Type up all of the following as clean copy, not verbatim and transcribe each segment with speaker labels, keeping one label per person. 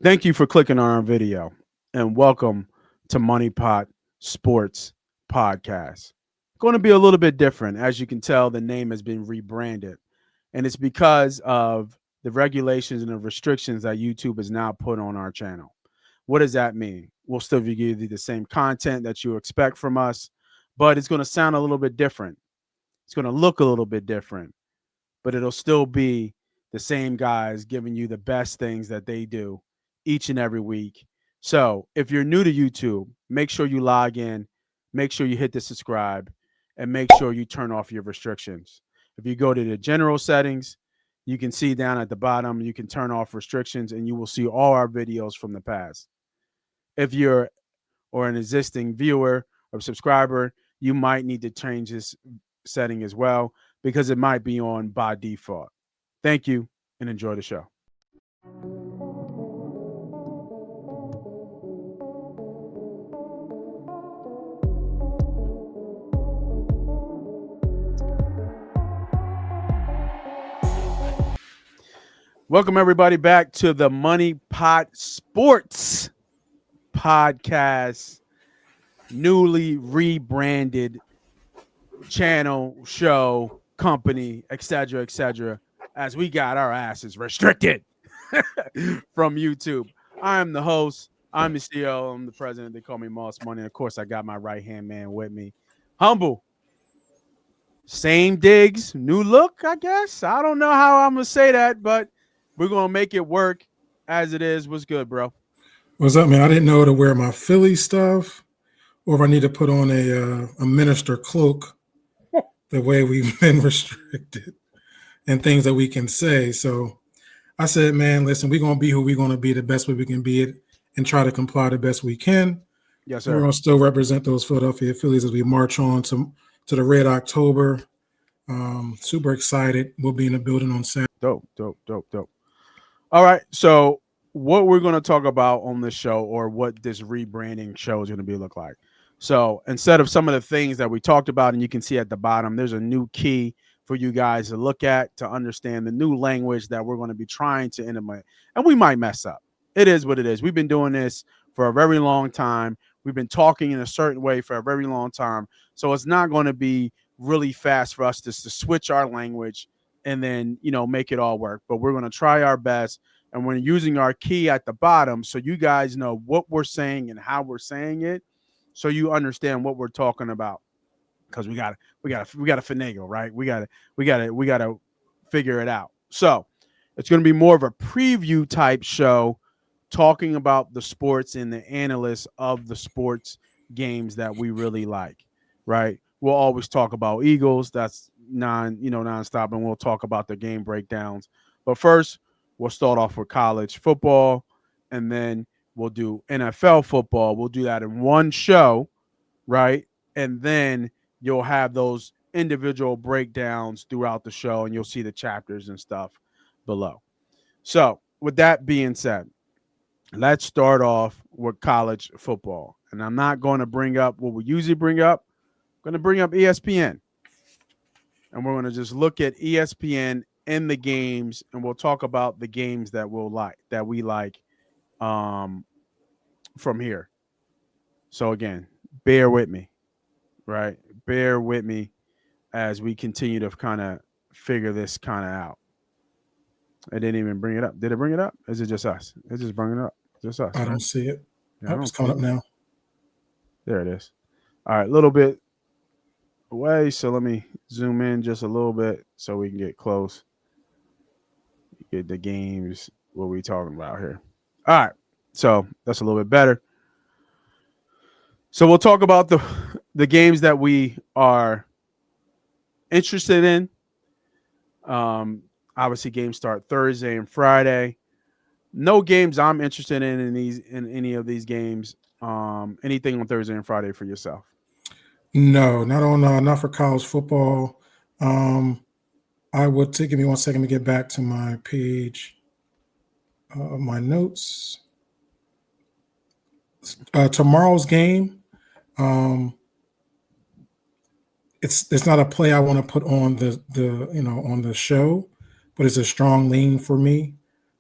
Speaker 1: Thank you for clicking on our video and welcome to MoneyPot Sports Podcast. Going to be a little bit different. As you can tell, the name has been rebranded, and it's because of the regulations and the restrictions that YouTube has now put on our channel. What does that mean? We'll still give you the same content that you expect from us, but it's going to sound a little bit different. It's going to look a little bit different, but it'll still be the same guys giving you the best things that they do each and every week. So if you're new to YouTube, make sure you log in, make sure you hit the subscribe, and make sure you turn off your restrictions. If you go to the general settings, you can see down at the bottom, you can turn off restrictions and you will see all our videos from the past. If you're or an existing viewer or subscriber, you might need to change this setting as well because it might be on by default. Thank you and enjoy the show. Welcome, everybody, back to the Money Pot Sports Podcast, newly rebranded channel, show, company, etc., as we got our asses restricted from YouTube. I am the host. I'm the CEO. I'm the president. They call me Moss Money. Of course, I got my right-hand man with me. Humble. Same digs, new look, I guess. I don't know how I'm going to say that, but we're going to make it work as it is. What's good, bro?
Speaker 2: What's up, man? I didn't know to wear my Philly stuff or if I need to put on a minister cloak the way we've been restricted and things that we can say. So I said, man, listen, we're going to be who we're going to be the best way we can be it and try to comply the best we can.
Speaker 1: Yes,
Speaker 2: And we're
Speaker 1: sir.
Speaker 2: going to still represent those Philadelphia Phillies as we march on to the Red October. Super excited. We'll be in the building on Saturday.
Speaker 1: Dope. All right. So what we're going to talk about on this show, or what this rebranding show is going to be look like. So instead of some of the things that we talked about, and you can see at the bottom, there's a new key for you guys to look at to understand the new language that we're going to be trying to implement. And we might mess up. It is what it is. We've been doing this for a very long time. We've been talking in a certain way for a very long time. So it's not going to be really fast for us to switch our language and then, make it all work. But we're going to try our best. And we're using our key at the bottom so you guys know what we're saying and how we're saying it, so you understand what we're talking about. Because we got to finagle, right? We got to figure it out. So it's going to be more of a preview type show, talking about the sports and the analysts of the sports games that we really like, right? We'll always talk about Eagles. That's nonstop, and we'll talk about the game breakdowns. But first, we'll start off with college football, and then we'll do NFL football. We'll do that in one show, right? And then you'll have those individual breakdowns throughout the show, and you'll see the chapters and stuff below. So, with that being said, let's start off with college football. And I'm not going to bring up what we usually bring up. I'm going to bring up ESPN. And we're going to just look at ESPN and the games, and we'll talk about the games that we like from here. So again, bear with me, right? Bear with me as we continue to kind of figure this kind of out. I didn't even bring it up. Did it bring it up? Is it just us? It's just bringing it up. Just us.
Speaker 2: I
Speaker 1: Right?
Speaker 2: don't see it.
Speaker 1: Yeah,
Speaker 2: It's coming up now.
Speaker 1: There it is. All right, a little bit away. So let me zoom in just a little bit so we can get close. Get the games, what we talking about here. All right. So that's a little bit better. So we'll talk about the games that we are interested in. Obviously, games start Thursday and Friday. No games I'm interested in any of these games. Anything on Thursday and Friday for yourself?
Speaker 2: No, not for college football. I would give me 1 second to get back to my page, my notes. Tomorrow's game, it's not a play I want to put on the on the show, but it's a strong lean for me.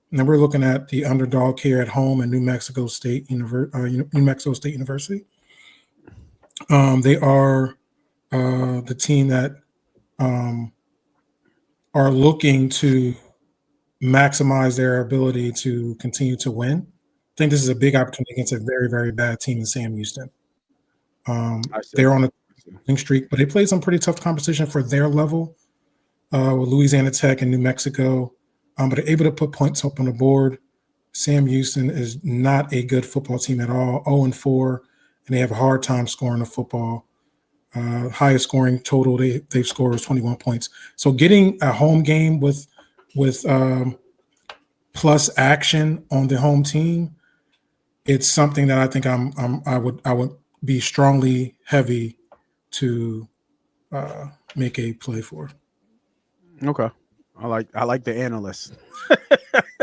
Speaker 2: And then we're looking at the underdog here at home in New Mexico State New Mexico State University. They are the team that um, are looking to maximize their ability to continue to win. I think this is a big opportunity against a very, very bad team in Sam Houston.
Speaker 1: I see.
Speaker 2: They're on a
Speaker 1: I see.
Speaker 2: winning streak, but they played some pretty tough competition for their level with Louisiana Tech and New Mexico. But they're able to put points up on the board. Sam Houston is not a good football team at all, 0-4, and they have a hard time scoring the football. Highest scoring total they've scored is 21 points. So getting a home game with plus action on the home team, it's something that I think I would be strongly heavy to make a play for.
Speaker 1: Okay. I like the analyst.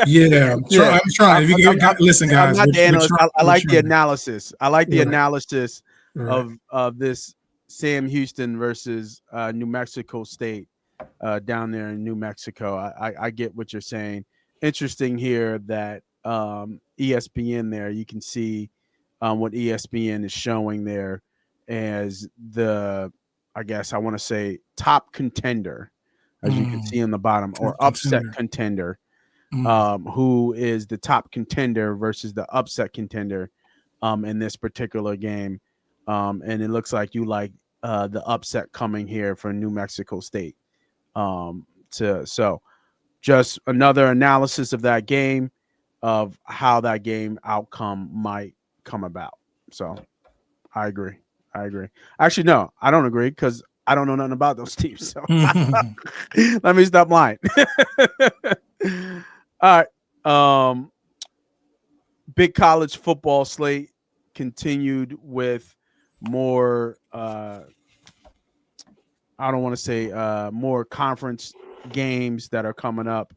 Speaker 2: Yeah, I'm
Speaker 1: Yeah.
Speaker 2: trying. I'm trying. If you listen,
Speaker 1: I'm
Speaker 2: guys,
Speaker 1: not the
Speaker 2: we're
Speaker 1: analyst.
Speaker 2: trying.
Speaker 1: I
Speaker 2: We're
Speaker 1: like the
Speaker 2: trying.
Speaker 1: analysis. I like the
Speaker 2: Right,
Speaker 1: analysis
Speaker 2: right.
Speaker 1: of this Sam Houston versus New Mexico State down there in New Mexico. I get what you're saying. Interesting here that ESPN there, you can see what ESPN is showing there as the, I guess I want to say, top contender, as you can see in the bottom, or
Speaker 2: Top
Speaker 1: upset
Speaker 2: contender.
Speaker 1: contender,
Speaker 2: Mm,
Speaker 1: who is the top contender versus the upset contender in this particular game. And it looks like you like the upset coming here for New Mexico State. So just another analysis of that game, of how that game outcome might come about. So I agree. I agree. Actually, no, I don't agree because I don't know nothing about those teams. So
Speaker 2: mm.
Speaker 1: let me stop lying. All right. Big college football slate continued with more I don't want to say more conference games that are coming up.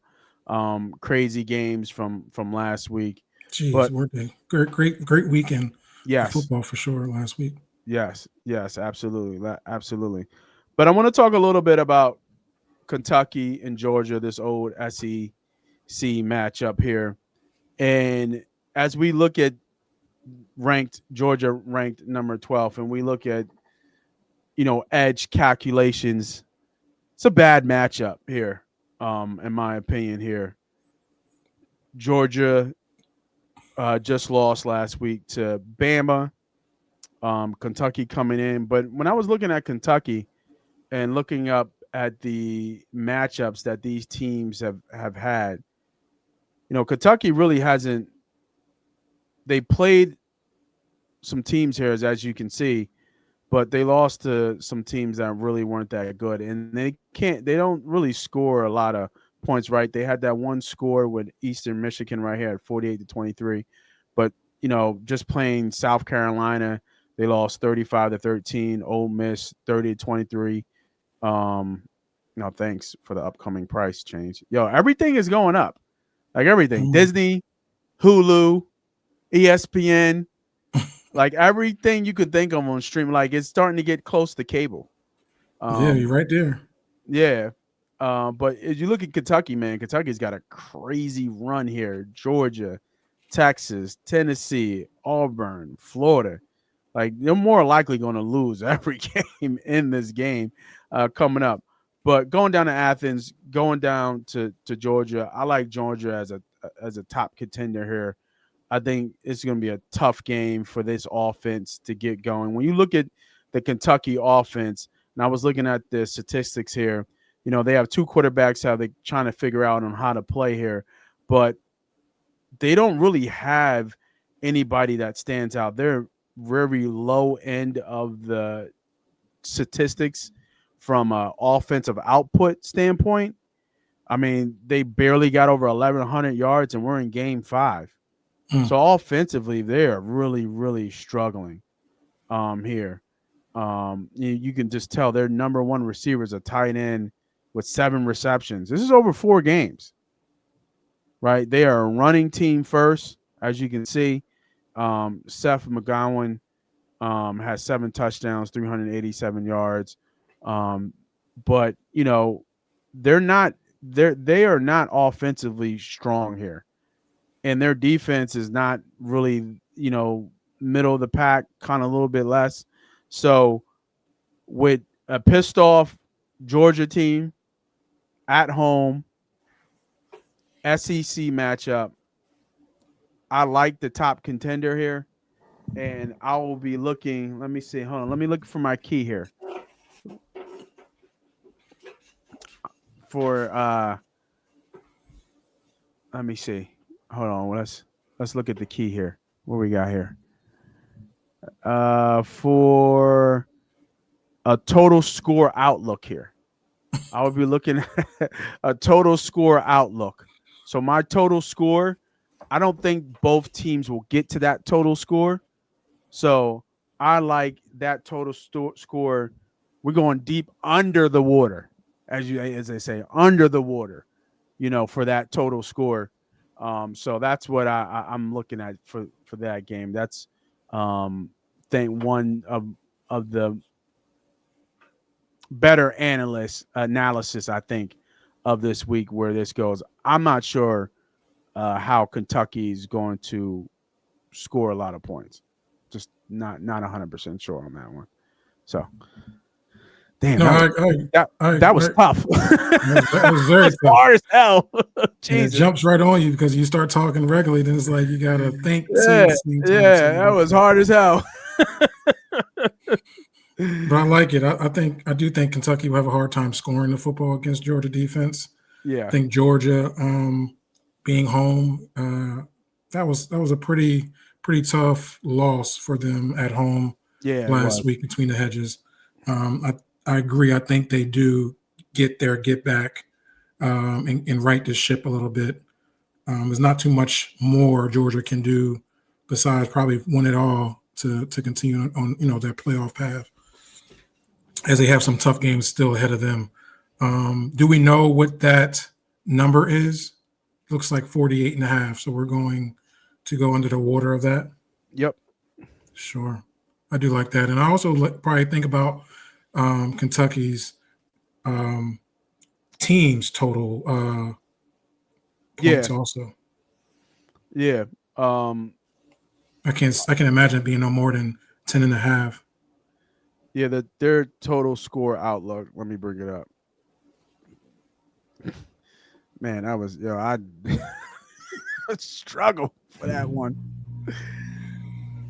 Speaker 1: Crazy games from last week.
Speaker 2: Jeez,
Speaker 1: But
Speaker 2: weren't they? Great weekend for
Speaker 1: yes,
Speaker 2: football for sure last week.
Speaker 1: yes, absolutely. Absolutely. But I want to talk a little bit about Kentucky and Georgia, this old SEC matchup here. And as we look at ranked Georgia ranked number 12, and we look at edge calculations, it's a bad matchup here, in my opinion. Here, Georgia just lost last week to Bama. Kentucky coming in, but when I was looking at Kentucky and looking up at the matchups that these teams have had, Kentucky really hasn't. They played some teams here, as you can see, but they lost to some teams that really weren't that good, and they don't really score a lot of points. Right, they had that one score with Eastern Michigan right here at 48-23, but just playing South Carolina, they lost 35-13. Ole Miss 30-23. um no, thanks for the upcoming price change. Yo, everything is going up, like everything.
Speaker 2: Mm.
Speaker 1: Disney, Hulu, ESPN, like everything you could think of on stream, like it's starting to get close to cable.
Speaker 2: Yeah, you're
Speaker 1: Um,
Speaker 2: right there.
Speaker 1: yeah. But if you look at Kentucky, man, Kentucky's got a crazy run here. Georgia, Texas, Tennessee, Auburn, Florida. Like they're more likely going to lose every game in this game coming up. But going down to Athens, going down to Georgia, I like Georgia as a top contender here. I think it's going to be a tough game for this offense to get going. When you look at the Kentucky offense, and I was looking at the statistics here, they have two quarterbacks how they're trying to figure out on how to play here, but they don't really have anybody that stands out. They're very low end of the statistics from an offensive output standpoint. I mean, they barely got over 1,100 yards, and we're in game 5.
Speaker 2: Mm.
Speaker 1: So offensively, they're really, really struggling here. You can just tell their number one receivers are tight end with 7 receptions. This is over 4 games, right? They are a running team first, as you can see. Seth McGowan has 7 touchdowns, 387 yards. Um, but they are not offensively strong here. and their defense is not really, middle of the pack, kind of a little bit less. So with a pissed off Georgia team at home, SEC matchup, I like the top contender here, and I will be looking. Let me see. Hold on. Let me look for my key here for. Let me see. Hold on. Let's look at the key here. What we got here? For a total score outlook here. I will be looking at a total score outlook. So my total score, I don't think both teams will get to that total score. So I like that total score. We're going deep under the water, as they say, under the water. For that total score. So that's what I'm looking at for that game. That's think one of the better analysis I think of this week where this goes. I'm not sure how Kentucky is going to score a lot of points. Just not 100% sure on that one. So, damn,
Speaker 2: No,
Speaker 1: that was tough.
Speaker 2: that was
Speaker 1: That
Speaker 2: very
Speaker 1: was
Speaker 2: tough.
Speaker 1: hard as hell.
Speaker 2: And it
Speaker 1: Jesus.
Speaker 2: jumps right on you because you start talking regularly, then it's like you gotta think,
Speaker 1: Yeah, that was hard as hell.
Speaker 2: But I like it. I do think Kentucky will have a hard time scoring the football against Georgia defense. I
Speaker 1: Yeah,
Speaker 2: think Georgia, being home, that was a pretty tough loss for them at home
Speaker 1: yeah, it
Speaker 2: last
Speaker 1: was.
Speaker 2: week between the hedges. I agree. I think they do get back, and right this ship a little bit. There's not too much more Georgia can do besides probably win it all to continue on their playoff path, as they have some tough games still ahead of them. Do we know what that number is? Looks like 48 and a half. So we're going to go under the water of that.
Speaker 1: Yep.
Speaker 2: Sure. I do like that. And I also probably think about Kentucky's um, team's total
Speaker 1: Yeah,
Speaker 2: points also.
Speaker 1: yeah. Um,
Speaker 2: I can imagine it being no more than 10 and a half.
Speaker 1: yeah. Their total score outlook. Let me bring it up. Man, I was I struggle for that one.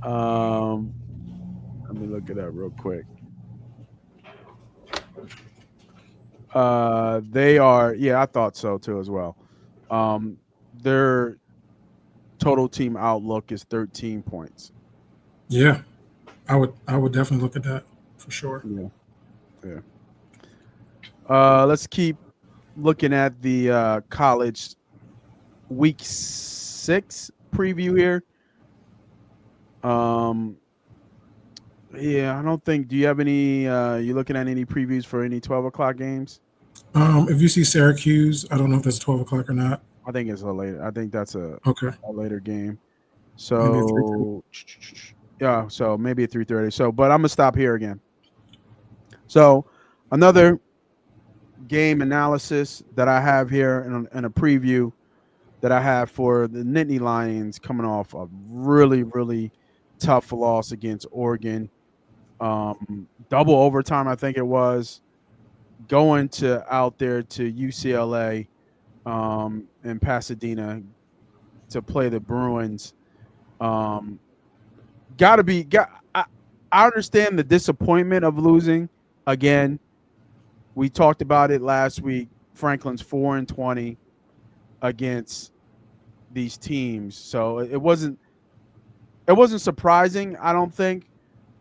Speaker 1: Um, Let me look it up real quick. They are. Yeah, I thought so too as well. Their total team outlook is 13 points.
Speaker 2: Yeah, I would definitely look at that for sure.
Speaker 1: Yeah, yeah. Let's keep looking at the college week 6 preview here. Um, yeah, I don't think. Do you have any? You looking at any previews for any 12 o'clock games?
Speaker 2: If you see Syracuse, I don't know if it's 12 o'clock or not.
Speaker 1: I think it's a later. I think that's
Speaker 2: Okay,
Speaker 1: a later game.
Speaker 2: maybe at 3:30.
Speaker 1: So yeah, so maybe at 3:30. So, but I'm gonna stop here again. So another game analysis that I have here in a preview that I have for the Nittany Lions coming off a really, really tough loss against Oregon. Double overtime, I think it was, going to out there to UCLA in Pasadena to play the Bruins. Um, gotta be got. I understand the disappointment of losing again. We talked about it last week. Franklin's 4-20 against these teams, so it wasn't surprising, I don't think,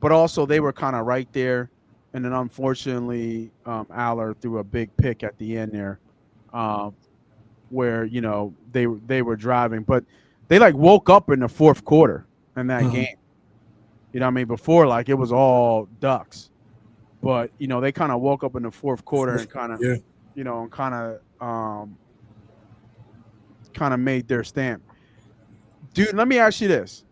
Speaker 1: but also they were kind of right there, and then unfortunately, Aller threw a big pick at the end there, uh, where they were driving, but they like woke up in the fourth quarter in that
Speaker 2: Mhm.
Speaker 1: game. You know what I mean? Before, like, it was all Ducks, but they kind of woke up in the fourth quarter and kind of
Speaker 2: Yeah.
Speaker 1: and kind of made their stamp. Dude, let me ask you this.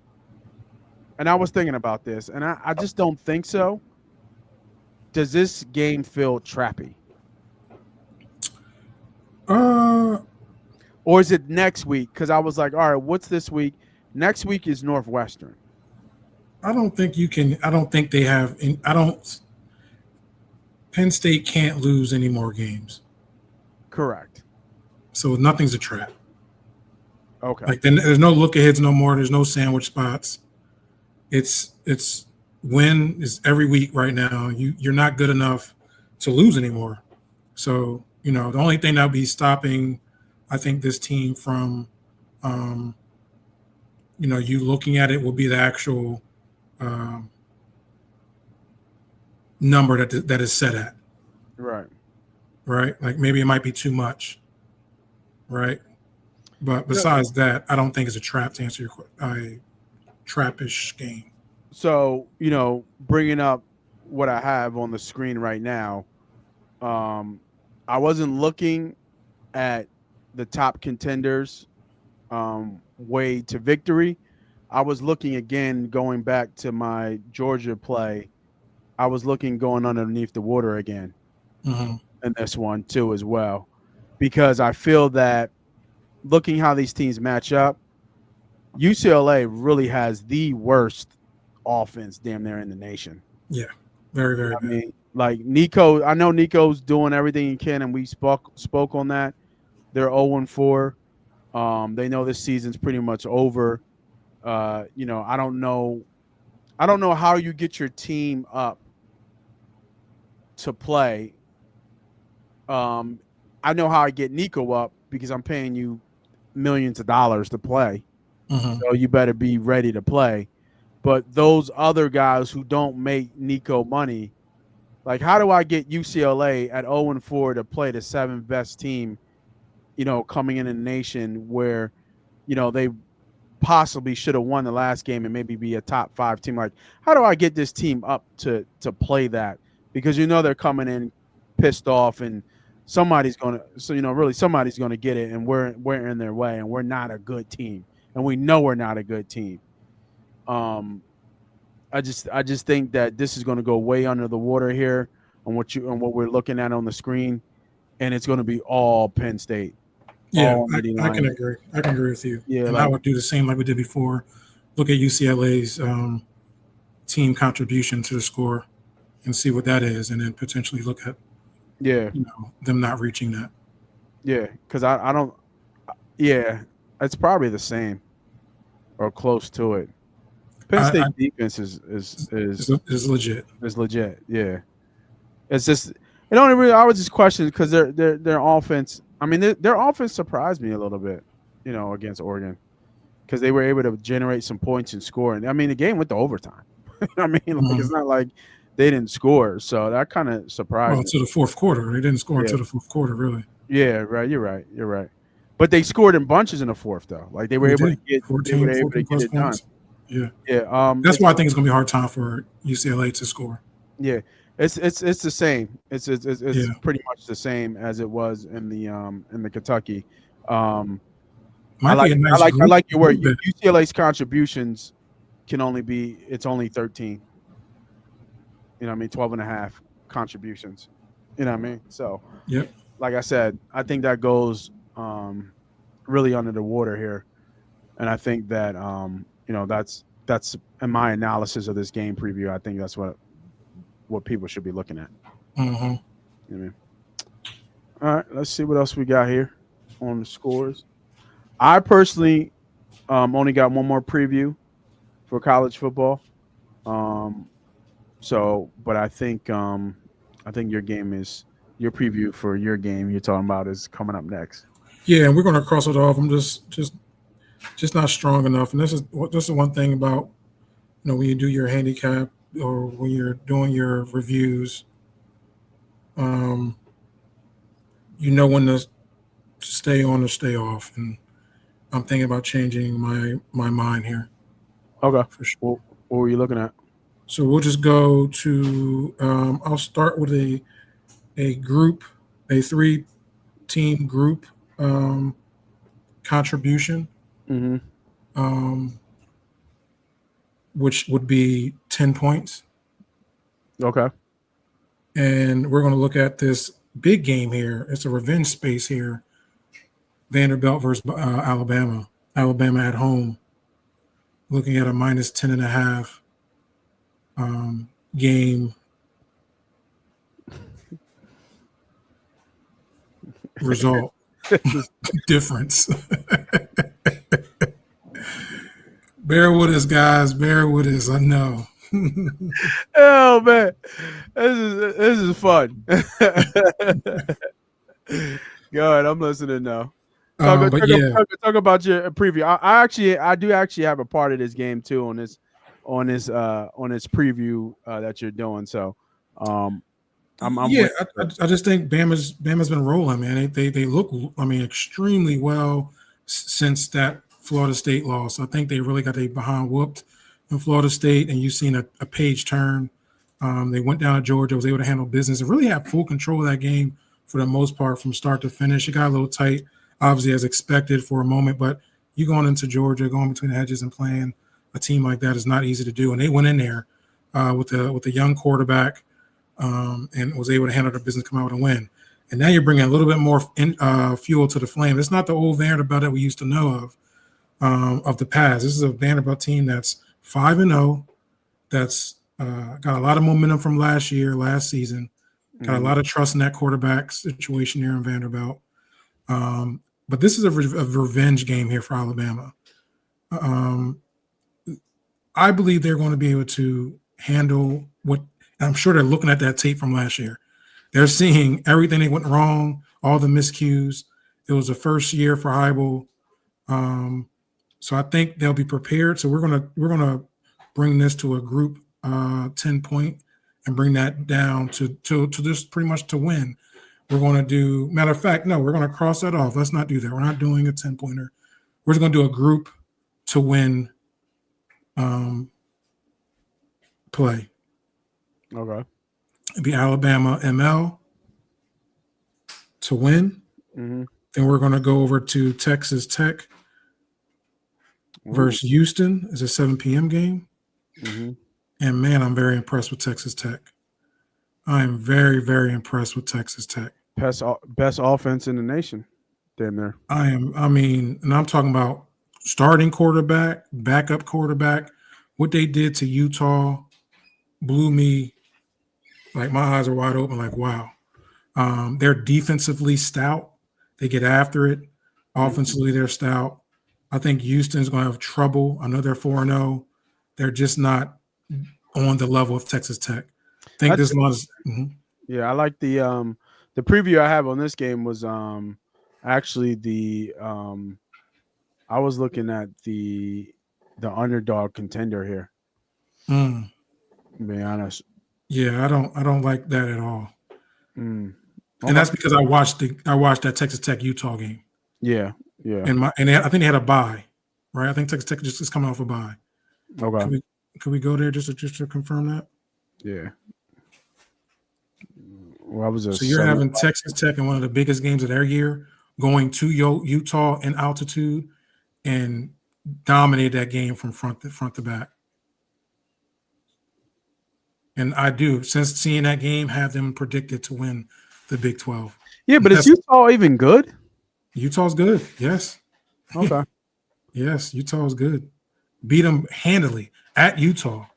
Speaker 1: And I was thinking about this, and I just don't think so. Does this game feel trappy?
Speaker 2: Uh,
Speaker 1: or is it next week? Because I was like, all right, what's this week? Next week is Northwestern.
Speaker 2: I don't think you can. I don't think they have. I don't. Penn State can't lose any more games,
Speaker 1: Correct.
Speaker 2: so nothing's a trap.
Speaker 1: Okay.
Speaker 2: Like then, there's no look aheads no more. There's no sandwich spots. It's win is every week right now. You're not good enough to lose anymore. So the only thing that would be stopping, I think, this team from, um, you looking at it will be the actual um, number that is set at,
Speaker 1: Right.
Speaker 2: right? Like maybe it might be too much, right? But
Speaker 1: No.
Speaker 2: besides that, I don't think it's a trap to answer your a trappish game.
Speaker 1: So, bringing up what I have on the screen right now, um, I wasn't looking at the top contenders way to victory. I was looking again, going back to my Georgia play. I was looking going underneath the water again
Speaker 2: Mm-hmm.
Speaker 1: in this one too as well, because I feel that looking how these teams match up, UCLA really has the worst offense damn near in the nation.
Speaker 2: Yeah, very
Speaker 1: You know
Speaker 2: very
Speaker 1: what I
Speaker 2: bad.
Speaker 1: mean, like Nico, I know Nico's doing everything he can, and we spoke on that. They're 0-4. They know this season's pretty much over. I don't know how you get your team up to play. Um, I know how I get Nico up because I'm paying you millions of dollars to play.
Speaker 2: Mm-hmm.
Speaker 1: So you better be ready to play. But those other guys who don't make Nico money, like how do I get UCLA at 0-4 to play the seventh best team, coming in a nation where, they possibly should have won the last game and maybe be a top 5 team. Like, how do I get this team up to play that? Because they're coming in pissed off and somebody's gonna really somebody's gonna get it, and we're in their way, and we're not a good team. And we know we're not a good team. Um I just think that this is gonna go way under the water here on what we're looking at on the screen, and it's gonna be all Penn State.
Speaker 2: Yeah,
Speaker 1: All Nittany
Speaker 2: I can
Speaker 1: Lions.
Speaker 2: agree. I can agree with you.
Speaker 1: Yeah,
Speaker 2: And I
Speaker 1: like
Speaker 2: would do the same like we did before. Look at UCLA's team contribution to the score and see what that is, and then potentially look at
Speaker 1: yeah.
Speaker 2: them not reaching that.
Speaker 1: Yeah, because I don't. Yeah, it's probably the same or close to it. Penn
Speaker 2: I
Speaker 1: State defense is is is
Speaker 2: is legit.
Speaker 1: is legit. Yeah, it's just it only really I was just questioning because their offense. I mean, their offense surprised me a little bit, against Oregon because they were able to generate some points and score. And I mean, the game went to overtime. I mean, like
Speaker 2: Mhm.
Speaker 1: it's not like they didn't score, so that kind of
Speaker 2: Well,
Speaker 1: surprised me.
Speaker 2: to the fourth quarter, they didn't score
Speaker 1: Yeah,
Speaker 2: until the fourth quarter, really.
Speaker 1: yeah, right. You're right. You're right. But they scored in bunches in the fourth, though. Like they were
Speaker 2: They
Speaker 1: able to
Speaker 2: did
Speaker 1: get, they were
Speaker 2: 14,
Speaker 1: able to
Speaker 2: 14
Speaker 1: get
Speaker 2: plus
Speaker 1: it done.
Speaker 2: points. Yeah,
Speaker 1: Yeah.
Speaker 2: that's why I think it's going to be a hard time for UCLA to score.
Speaker 1: Yeah. It's the same. It's
Speaker 2: Yeah,
Speaker 1: pretty much the same as it was in the Kentucky. Um, I
Speaker 2: might be
Speaker 1: like
Speaker 2: a
Speaker 1: I
Speaker 2: nice
Speaker 1: like I
Speaker 2: group
Speaker 1: like your word.
Speaker 2: group bet.
Speaker 1: UCLA's contributions it's only 13. 12 and a half contributions. You know what I mean? So,
Speaker 2: Yep.
Speaker 1: like I said, I think that goes really under the water here. And I think that that's in my analysis of this game preview. I think that's what people should be looking at.
Speaker 2: Hmm.
Speaker 1: You know what I mean? All right, let's see what else we got here on the scores. I personally only got one more preview for college football. Um, but I think your preview for your game you're talking about is coming up next.
Speaker 2: Yeah, and we're going to cross it off. I'm just not strong enough. And this is one thing about when you do your handicap or when you're doing your reviews, um, you know when to stay on or stay off. And I'm thinking about changing my mind here
Speaker 1: Okay.
Speaker 2: for sure.
Speaker 1: What were you looking at?
Speaker 2: So we'll just go to. I'll start with a group, a 3-team group um, contribution,
Speaker 1: Mm-hmm.
Speaker 2: um, which would be 10 points,
Speaker 1: Okay.
Speaker 2: and we're going to look at this big game here. It's a revenge space here Vanderbilt versus Alabama. Alabama at home, looking at a minus 10.5 game result difference. Bear with us, guys. Bear with us. I know.
Speaker 1: Oh man, this is fun. Go ahead, I'm listening now.
Speaker 2: But yeah,
Speaker 1: Talk about your preview. I do actually have a part of this game too on this preview that you're doing. So I'm
Speaker 2: yeah.
Speaker 1: with you.
Speaker 2: I just think Bama's been rolling, man. They look, I mean, extremely well since that Florida State loss. I think they really got their behind whooped in Florida State, and you've seen a page turn. They went down to Georgia, was able to handle business, and really have full control of that game for the most part from start to finish. It got a little tight, obviously as expected for a moment, but you going into Georgia, going between the hedges and playing a team like that is not easy to do. And they went in there with a young quarterback and was able to handle the business, come out and win. And now you're bringing a little bit more fuel to the flame. It's not the old Vanderbilt that we used to know of the past. This is a Vanderbilt team that's 5-0, that's got a lot of momentum from last season, got a lot of trust in that quarterback situation here in Vanderbilt. But this is a revenge game here for Alabama. I believe they're going to be able to handle what I'm sure they're looking at that tape from last year. They're seeing everything that went wrong, all the miscues. It was the first year for Heibel. So I think they'll be prepared. So we're gonna bring this to a group 10 point and bring that down to just pretty much to win. We're going to do, matter of fact, no, we're going to cross that off. Let's not do that. We're not doing a 10 pointer. We're just going to do a group to win play.
Speaker 1: Okay.
Speaker 2: It'd be Alabama ML to win.
Speaker 1: Mm-hmm.
Speaker 2: Then we're going to go over to Texas Tech versus Houston. It's a 7 p.m. game.
Speaker 1: Mm-hmm.
Speaker 2: And man, I'm very impressed with Texas Tech. I'm very, very impressed with Texas Tech.
Speaker 1: Best offense in the nation. Damn there.
Speaker 2: And I'm talking about starting quarterback, backup quarterback. What they did to Utah blew me. Like, my eyes are wide open, like, wow. They're defensively stout. They get after it. Offensively, they're stout. I think Houston's going to have trouble. I know they're 4-0. They're just not on the level of Texas Tech. I think this one is. Mm-hmm.
Speaker 1: Yeah, I like the preview I have on this game was actually I was looking at the underdog contender here. To be honest.
Speaker 2: Yeah, I don't like that at all.
Speaker 1: Okay.
Speaker 2: And that's because I watched that Texas Tech Utah game.
Speaker 1: Yeah.
Speaker 2: And I think they had a bye, right? I think Texas Tech just is coming off a bye.
Speaker 1: Okay.
Speaker 2: Could we go there just to confirm that?
Speaker 1: Yeah. Well,
Speaker 2: so you're having Texas Tech in one of the biggest games of their year, going to Utah in altitude, and dominate that game from front to back. And I do, since seeing that game, have them predicted to win the Big 12.
Speaker 1: Yeah, but is Utah even good?
Speaker 2: Utah's good, yes.
Speaker 1: Okay.
Speaker 2: Yes, Utah's good. Beat them handily at Utah,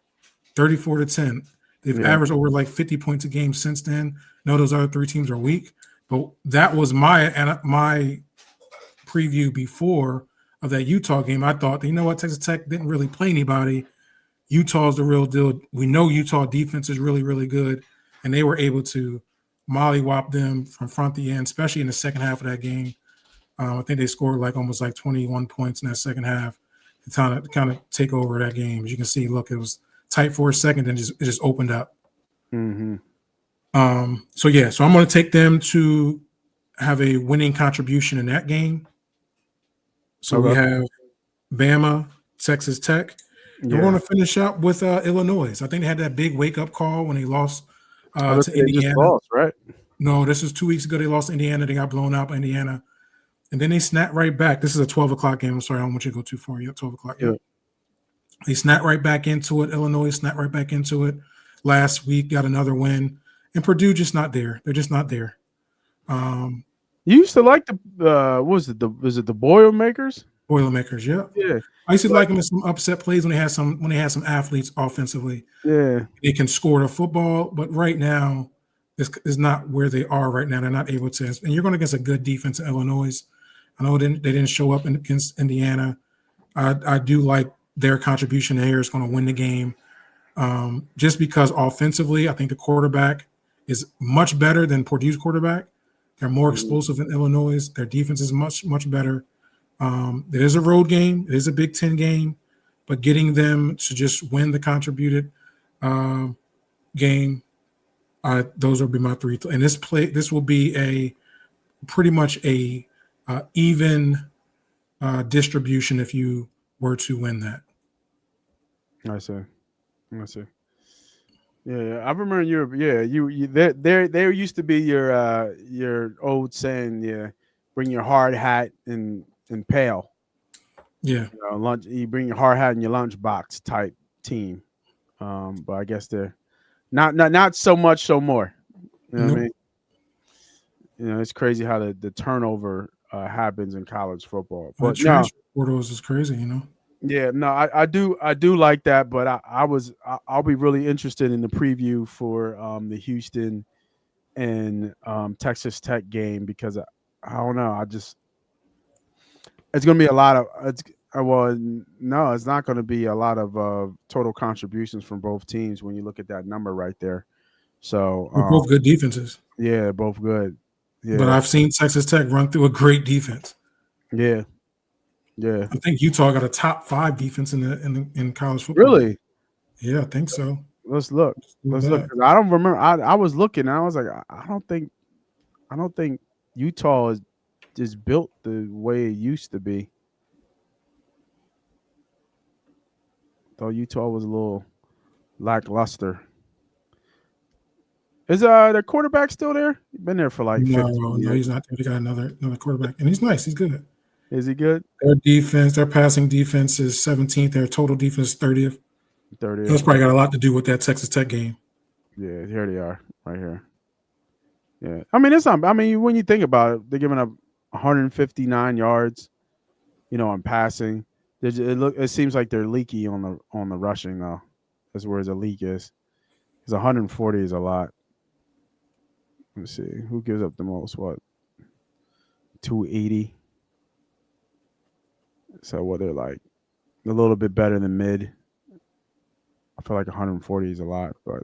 Speaker 2: 34-10. They've averaged over like 50 points a game since then. No, those other three teams are weak, but that was my preview before of that Utah game. I thought, you know what, Texas Tech didn't really play anybody. Utah's the real deal. We know Utah defense is really, really good, and they were able to mollywop them from front to end, especially in the second half of that game. I think they scored almost 21 points in that second half to kind of take over that game. As you can see, look, it was tight for a second, and it just opened up.
Speaker 1: Mm-hmm.
Speaker 2: So I'm going to take them to have a winning contribution in that game. So we have Bama, Texas Tech. And we're going to finish up with Illinois. I think they had that big wake-up call when they lost to Indiana.
Speaker 1: Just lost, right?
Speaker 2: No, this was 2 weeks ago. They lost to Indiana. They got blown out by Indiana. And then they snapped right back. This is a 12 o'clock game. I'm sorry, I don't want you to go too far yet. 12 o'clock. Yeah. They snapped right back into it. Illinois snapped right back into it. Last week, got another win. And Purdue just not there. They're just not there.
Speaker 1: You used to like the what was it the Boilermakers?
Speaker 2: Boilermakers, yeah.
Speaker 1: Yeah,
Speaker 2: I used to
Speaker 1: but
Speaker 2: like them in some upset plays when they had some athletes offensively.
Speaker 1: yeah,
Speaker 2: They can score the football, but right now, this is not where they are right now. They're not able to. And you're going against a good defense in Illinois. I know they didn't show up against Indiana. I do like their contribution here is going to win the game. Just because offensively, I think the quarterback is much better than Purdue's quarterback. They're more
Speaker 1: mhm,
Speaker 2: explosive in Illinois. Their defense is much better. It is a road game. It is a Big Ten game, but getting them to just win the contributed um, game, those will be my three. And this will be a pretty much a even distribution if you were to win that.
Speaker 1: I see. I see. Yeah, yeah. I remember you there used to be your old saying, yeah, bring your hard hat and pail.
Speaker 2: Yeah,
Speaker 1: Lunch you bring your hard hat in your lunchbox type team. But I guess they're not so much so more. You know what I
Speaker 2: nope.
Speaker 1: mean? It's crazy how the turnover happens in college football.
Speaker 2: The
Speaker 1: But no,
Speaker 2: transfer portals is crazy.
Speaker 1: yeah, no, I do like that, but I'll be really interested in the preview for the Houston and Texas Tech game because I don't know. It's going to be a lot of no, it's not going to be a lot of total contributions from both teams when you look at that number right there. So
Speaker 2: They're both good defenses,
Speaker 1: yeah, both good.
Speaker 2: but
Speaker 1: Yeah,
Speaker 2: I've seen Texas Tech run through a great defense.
Speaker 1: yeah, yeah.
Speaker 2: I think Utah got a top 5 defense in college football.
Speaker 1: Really?
Speaker 2: Yeah, I think so.
Speaker 1: Let's look.
Speaker 2: Go
Speaker 1: Let's look.
Speaker 2: back.
Speaker 1: 'Cause I don't remember. I was looking and I was like, I don't think Utah is built the way it used to be. Thought Utah was a little lackluster. Is the quarterback still there? He's been there for like
Speaker 2: No,
Speaker 1: 15
Speaker 2: no,
Speaker 1: years.
Speaker 2: he's not. They got another quarterback, and he's nice. He's good.
Speaker 1: Is he good?
Speaker 2: Their passing defense is 17th. Their total defense is 30th. That's
Speaker 1: 30th.
Speaker 2: probably got a lot to do with that Texas Tech game.
Speaker 1: Yeah, here they are, right here. Yeah, I mean it's not. I mean when you think about it, they're giving up 159 yards, on passing. It seems like they're leaky on the rushing though. That's where the leak is. Because 140 is a lot. Let's see who gives up the most. What 280? So what they're like a little bit better than mid. I feel like 140 is a lot, but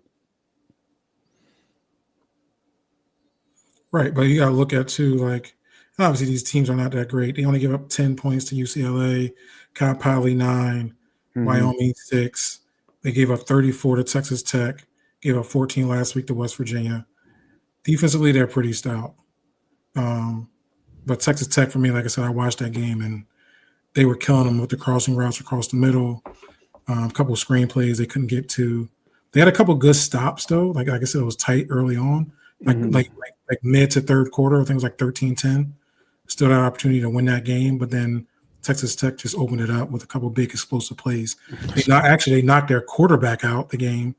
Speaker 2: Right, but you got to look at too. Like obviously these teams are not that great. They only give up 10 points to UCLA, Cal Poly 9,
Speaker 1: mm-hmm,
Speaker 2: Wyoming 6. They gave up 34 to Texas Tech. Gave up 14 last week to West Virginia. Defensively, they're pretty stout. Um, but Texas Tech, for me, like I said, I watched that game and they were killing them with the crossing routes across the middle. A couple of screenplays they couldn't get to. They had a couple of good stops though. Like I said, it was tight early on, like
Speaker 1: mm-hmm.
Speaker 2: like like mid to third quarter. I think it was like 13-10. Still had an opportunity to win that game, but then Texas Tech just opened it up with a couple of big explosive plays. They knocked their quarterback out the game.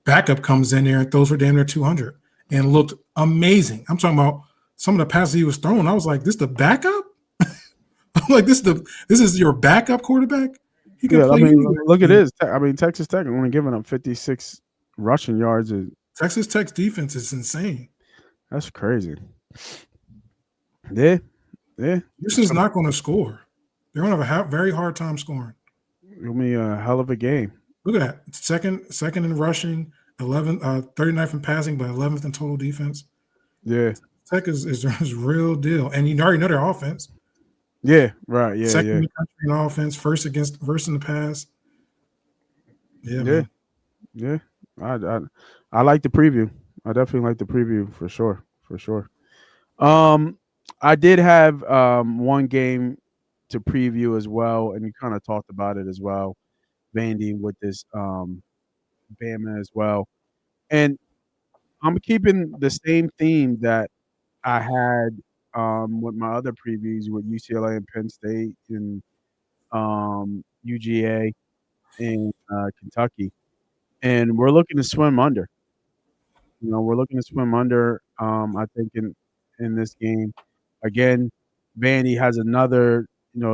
Speaker 2: Backup comes in there and throws for damn near 200 and looked amazing. I'm talking about some of the passes he was throwing. I was like, this the backup? I'm like, this is your backup quarterback? He can
Speaker 1: Yeah, I
Speaker 2: play
Speaker 1: mean,
Speaker 2: anywhere.
Speaker 1: look at this. I mean, Texas Tech only giving up 56 rushing yards.
Speaker 2: Texas Tech's defense is insane.
Speaker 1: That's crazy. Yeah, yeah.
Speaker 2: Houston's not going to score. They're going to have a very hard time scoring.
Speaker 1: It'll be a hell of a game.
Speaker 2: Look at that. Second in rushing, 39th in passing, but 11th in total defense.
Speaker 1: Yeah,
Speaker 2: Tech is real deal. And you already know their offense.
Speaker 1: yeah, right. Yeah,
Speaker 2: Second
Speaker 1: yeah,
Speaker 2: in the country in offense, first in the pass. Yeah,
Speaker 1: yeah,
Speaker 2: man.
Speaker 1: yeah. I like the preview. I definitely like the preview for sure, for sure. Um, I did have one game to preview as well, and you kind of talked about it as well, Vandy with this Bama as well, and I'm keeping the same theme that I had with my other previews with UCLA and Penn State and UGA and Kentucky, and we're looking to swim under. We're looking to swim under. I think in this game again, Vandy has another,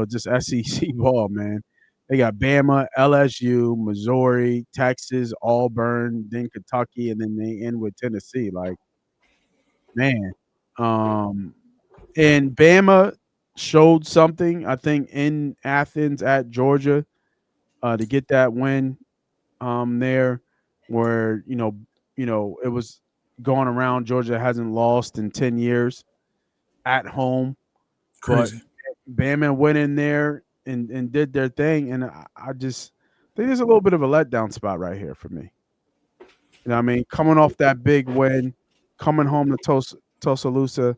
Speaker 1: just SEC ball, man. They got Bama, LSU, Missouri, Texas, Auburn, then Kentucky, and then they end with Tennessee. Like, man. Um, and Bama showed something, I think, in Athens at Georgia to get that win there, where it was going around. Georgia hasn't lost in 10 years at home, but
Speaker 2: Crazy.
Speaker 1: Bama went in there and did their thing, and I just think there's a little bit of a letdown spot right here for me. You know what I mean? Coming off that big win, coming home to Tuscaloosa,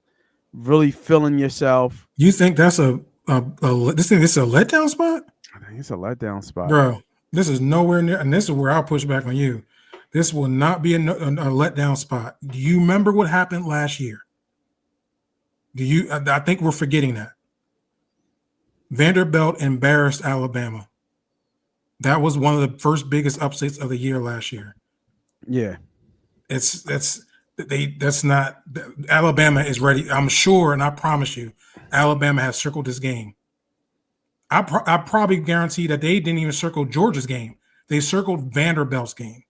Speaker 1: really feeling yourself.
Speaker 2: You think that's this is a letdown spot?
Speaker 1: I think it's a letdown spot.
Speaker 2: Bro, this is nowhere near, and this is where I'll push back on you. This will not be a letdown spot. Do you remember what happened last year? Do you? I think we're forgetting that. Vanderbilt embarrassed Alabama. That was one of the first biggest upsets of the year last year.
Speaker 1: Yeah,
Speaker 2: That's not Alabama is ready. I'm sure, and I promise you, Alabama has circled this game. I probably guarantee that they didn't even circle Georgia's game. They circled Vanderbilt's game.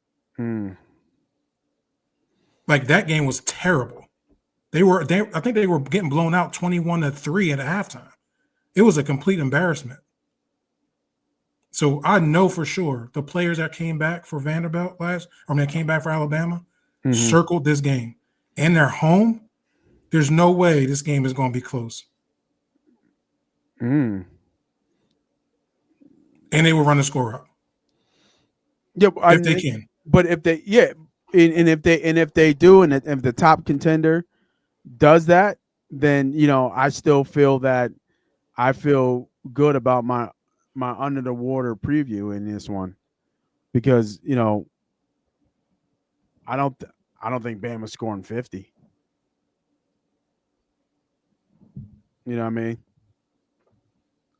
Speaker 2: Like that game was terrible. I think they were getting blown out 21-3 at halftime. It was a complete embarrassment. So I know for sure the players that came back for Vanderbilt came back for Alabama, circled this game. And they're home. There's no way this game is going to be close. And they will run the score up.
Speaker 1: Yeah,
Speaker 2: if they can.
Speaker 1: But if they, and if they do, and if the top contender does that, then I still feel that I feel good about my under the water preview in this one, because I don't think Bama's scoring 50. You know what I mean?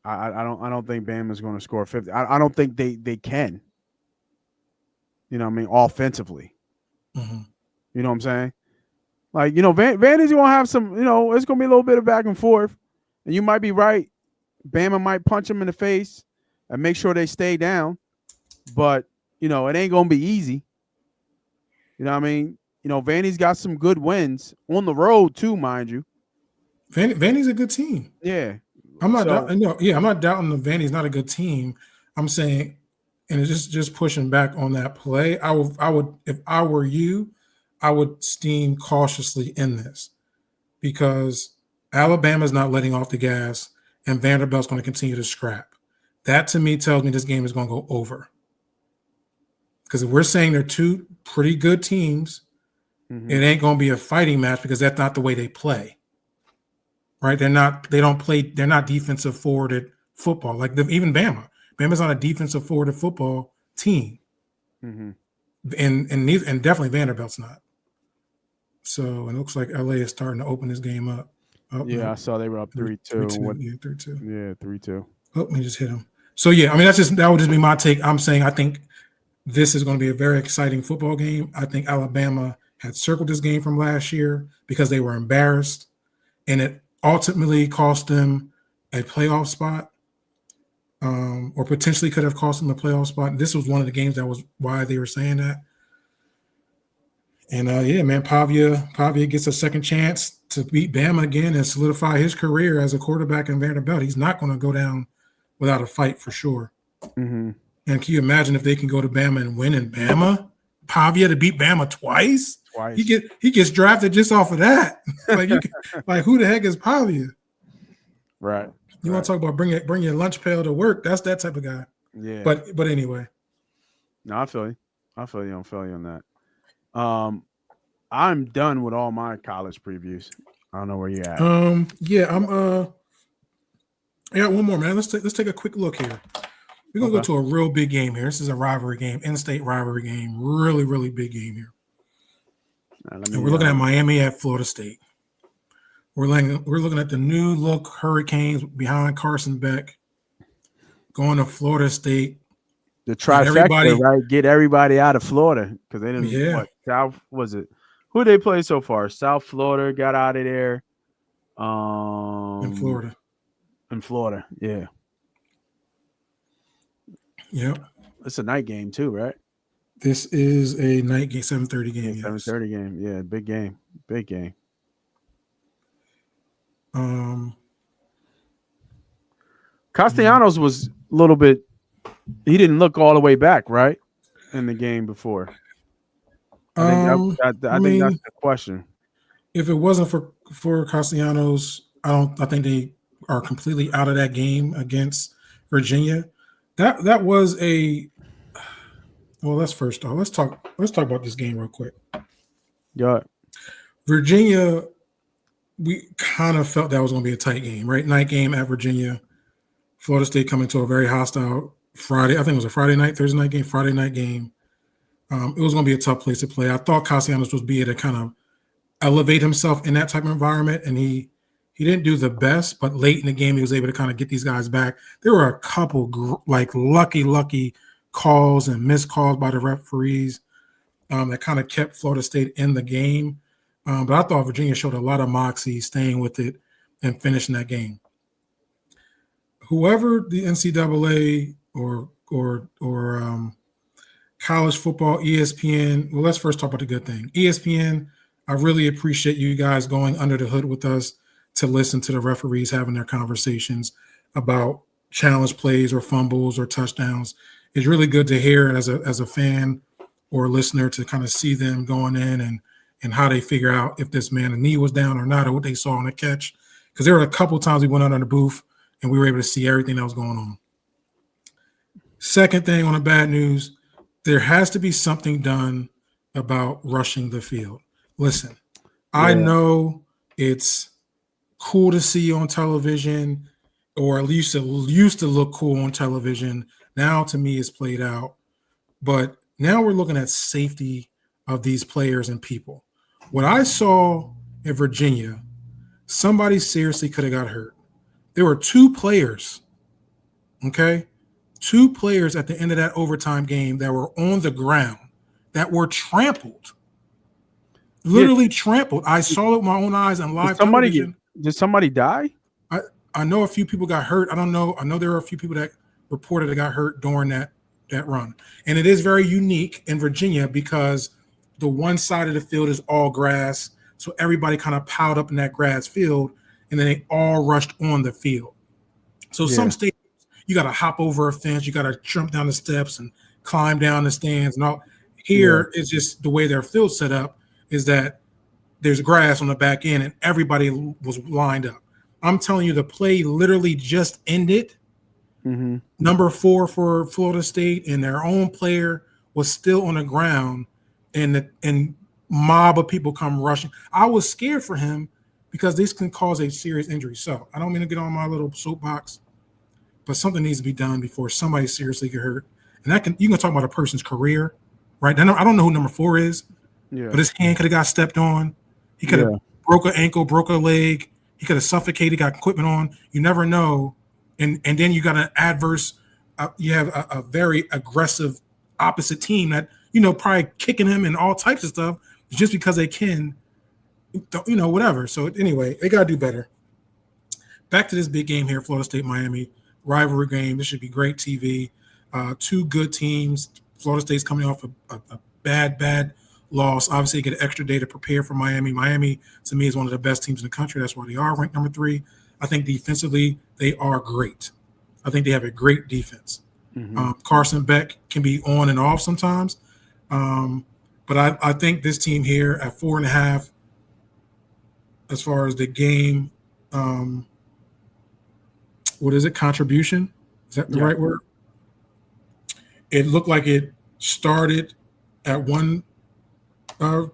Speaker 1: I don't think Bama's going to score 50. I don't think they can. You know what I mean? Offensively.
Speaker 2: Mm-hmm.
Speaker 1: You know what I'm saying? Like, Vandy's going to have some, it's going to be a little bit of back and forth. And you might be right. Bama might punch them in the face and make sure they stay down. But, it ain't going to be easy. You know what I mean? Vandy's got some good wins on the road too, mind you.
Speaker 2: Vandy's a good team.
Speaker 1: Yeah.
Speaker 2: I'm not doubting the Vandy's not a good team. I'm saying, and it's just pushing back on that play. I would, if I were you, I would steam cautiously in this, because Alabama's not letting off the gas and Vanderbilt's going to continue to scrap. That to me tells me this game is going to go over. Because if we're saying they're two pretty good teams, it ain't going to be a fighting match, because that's not the way they play. Right? They're not defensive forwarded football. Like even Bama. Bama's not a defensive forwarded football team. And definitely Vanderbilt's not. So it looks like LA is starting to open this game up.
Speaker 1: Yeah, I saw they were up 3-2.
Speaker 2: 3-2.
Speaker 1: Yeah, 3-2.
Speaker 2: Oh, let me just hit them. So yeah, I mean that would just be my take. I'm saying I think this is going to be a very exciting football game. I think Alabama had circled this game from last year because they were embarrassed, and it ultimately cost them a playoff spot, or potentially could have cost them a playoff spot. This was one of the games that was why they were saying that. And man, Pavia gets a second chance to beat Bama again and solidify his career as a quarterback in Vanderbilt. He's not going to go down without a fight for sure. And can you imagine if they can go to Bama and win in Bama? Pavia to beat Bama twice? He gets drafted just off of that. Like who the heck is Pavia?
Speaker 1: Right.
Speaker 2: You want to talk about bring your lunch pail to work? That's that type of guy.
Speaker 1: Yeah.
Speaker 2: But anyway.
Speaker 1: No, I feel you. I'm feeling you on that. I'm done with all my college previews. I don't know where you're at.
Speaker 2: I got one more, man. Let's take a quick look here. We're gonna go to a real big game here. This is a rivalry game, in-state rivalry game, really, really big game here. And we're looking at Miami at Florida State. We're looking at the new look Hurricanes behind Carson Beck going to Florida State.
Speaker 1: The trifecta, right? Get everybody out of Florida, because they didn't.
Speaker 2: Yeah.
Speaker 1: South was it? Who they play so far? South Florida got out of there.
Speaker 2: in
Speaker 1: Um,
Speaker 2: Florida.
Speaker 1: in Florida. Yeah,
Speaker 2: Yep.
Speaker 1: it's a night game too, right?
Speaker 2: This is a night game, 7:30
Speaker 1: Yeah,
Speaker 2: game.
Speaker 1: seven
Speaker 2: Yes.
Speaker 1: thirty game. Yeah, big game, big game.
Speaker 2: Um. Yeah.
Speaker 1: Castellanos was a little bit. He didn't look all the way back, right, in the game before. I think
Speaker 2: I
Speaker 1: I think that's
Speaker 2: mean,
Speaker 1: the question.
Speaker 2: if it wasn't for Castellanos, I don't. I think they are completely out of that game against Virginia. That was a. Well, let's first off let's talk about this game real quick.
Speaker 1: Yeah,
Speaker 2: Virginia, we kind of felt that was going to be a tight game, right? Night game at Virginia. Florida State coming to a very hostile Friday. I think it was a Friday night, Thursday night game, Friday night game. It was going to be a tough place to play. I thought Castellanos was be able to kind of elevate himself in that type of environment, and he didn't do the best. But late in the game, he was able to kind of get these guys back. There were a couple like lucky calls and missed calls by the referees that kind of kept Florida State in the game. But I thought Virginia showed a lot of moxie, staying with it and finishing that game. Whoever the NCAA or college football, ESPN. Well, let's first talk about the good thing. ESPN, I really appreciate you guys going under the hood with us to listen to the referees having their conversations about challenge plays or fumbles or touchdowns. It's really good to hear as a fan or a listener to kind of see them going in and how they figure out if this man knee was down or not, or what they saw on the catch. Because there were a couple times we went under the booth and we were able to see everything that was going on. Second thing on the bad news, there has to be something done about rushing the field. Listen, I
Speaker 1: yeah,
Speaker 2: know it's cool to see on television, or at least it used to look cool on television. Now, to me, it's played out. But now we're looking at safety of these players and people. What I saw in Virginia, somebody seriously could have got hurt. There were two players, okay? Two players at the end of that overtime game that were on the ground that were trampled,
Speaker 1: yeah.
Speaker 2: literally trampled. I saw it with my own eyes on
Speaker 1: Did
Speaker 2: live
Speaker 1: somebody get?
Speaker 2: television.
Speaker 1: Did somebody die?
Speaker 2: I, I know a few people got hurt. I don't know. I know there are a few people that reported they got hurt during that run. And it is very unique in Virginia because the one side of the field is all grass. So everybody kind of piled up in that grass field and then they all rushed on the field. So some
Speaker 1: Yeah,
Speaker 2: states you got to hop over a fence, you got to jump down the steps and climb down the stands and all.
Speaker 1: yeah.
Speaker 2: Here is just the way their field set up is that there's grass on the back end and everybody was lined up. I'm telling you, the play literally just ended.
Speaker 1: Mm-hmm.
Speaker 2: Number 4 for Florida State, and their own player was still on the ground, and mob of people come rushing. I was scared for him because this can cause a serious injury. So I don't mean to get on my little soapbox, but something needs to be done before somebody seriously get hurt. And that can you can talk about a person's career, right? I don't know who number 4 is,
Speaker 1: Yeah,
Speaker 2: but his hand could have got stepped on. He could have
Speaker 1: yeah,
Speaker 2: broke an ankle, broke a leg. He could have suffocated, got equipment on. You never know. And then you got an adverse. You have a very aggressive opposite team that probably kicking him and all types of stuff just because they can. Whatever. So anyway, they gotta do better. Back to this big game here, Florida State, Miami rivalry game. This should be great TV. Two good teams. Florida State's coming off a bad loss. Obviously, they get an extra day to prepare for Miami. Miami, to me, is one of the best teams in the country. That's why they are ranked number 3. I think defensively, they are great. I think they have a great defense.
Speaker 1: mm-hmm.
Speaker 2: Carson Beck can be on and off sometimes. But I think this team here at 4.5, as far as the game, what is it? Contribution? Is that the
Speaker 1: Yeah.
Speaker 2: right word? It looked like it started at one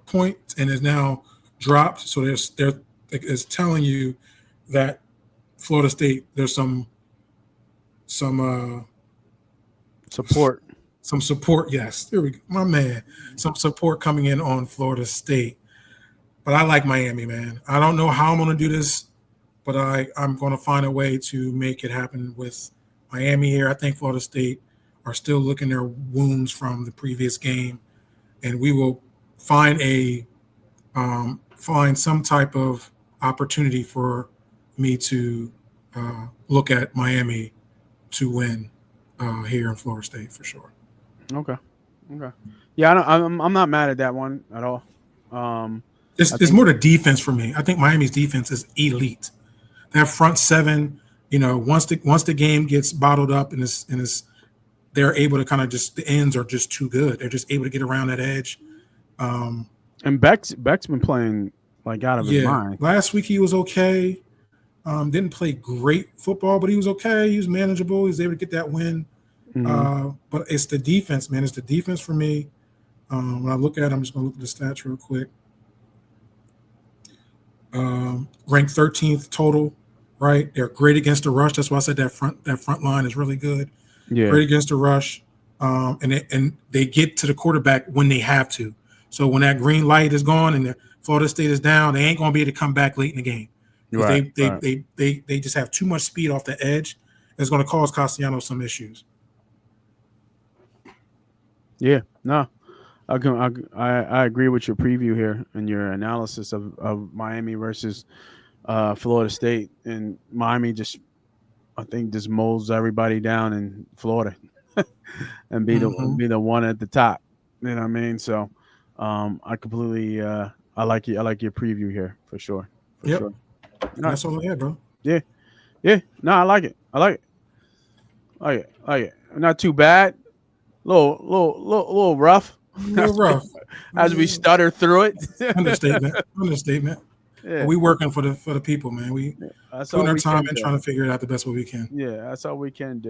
Speaker 2: point and is now dropped. So it's telling you that Florida State, there's some
Speaker 1: Support.
Speaker 2: some support. Yes, there we go, my man. Some support coming in on Florida State. But I like Miami, man. I don't know how I'm going to do this, but I'm going to find a way to make it happen with Miami here. I think Florida State are still licking their wounds from the previous game, and we will find find some type of opportunity for me to look at Miami to win here in Florida State for sure.
Speaker 1: Okay. Okay. Yeah, I'm not mad at that one at all. I
Speaker 2: It's
Speaker 1: think.
Speaker 2: more the defense for me. I think Miami's defense is elite. That front seven, once the game gets bottled up and they're able to kind of just the ends are just too good. They're just able to get around that edge.
Speaker 1: And Beck's been playing like out of his
Speaker 2: Yeah,
Speaker 1: mind.
Speaker 2: last week he was okay. Didn't play great football, but he was okay. He was manageable. He was able to get that win.
Speaker 1: Mm-hmm.
Speaker 2: But it's the defense, man. It's the defense for me. When I look at it, I'm just going to look at the stats real quick. Ranked 13th total, right? They're great against the rush. That's why I said that front line is really good.
Speaker 1: Yeah.
Speaker 2: Great against the rush, and they get to the quarterback when they have to. So when that green light is gone and the Florida State is down, they ain't going to be able to come back late in the game because they just have too much speed off the edge. It's going to cause Castellanos some issues.
Speaker 1: Yeah. No. I agree with your preview here and your analysis of Miami versus Florida State, and Miami I think just molds everybody down in Florida and be the one at the top. You know what I mean? So I completely I like your preview here for sure. For
Speaker 2: Yep.
Speaker 1: sure.
Speaker 2: That's all I had, bro.
Speaker 1: Yeah. Yeah. No, I like it. I like it. Like it. Not too bad. Little rough.
Speaker 2: A little rough.
Speaker 1: As we stutter through it.
Speaker 2: Understatement. Yeah. We working for the people, man. We putting our time in trying to figure it out the best way we can.
Speaker 1: Yeah, that's all we can do.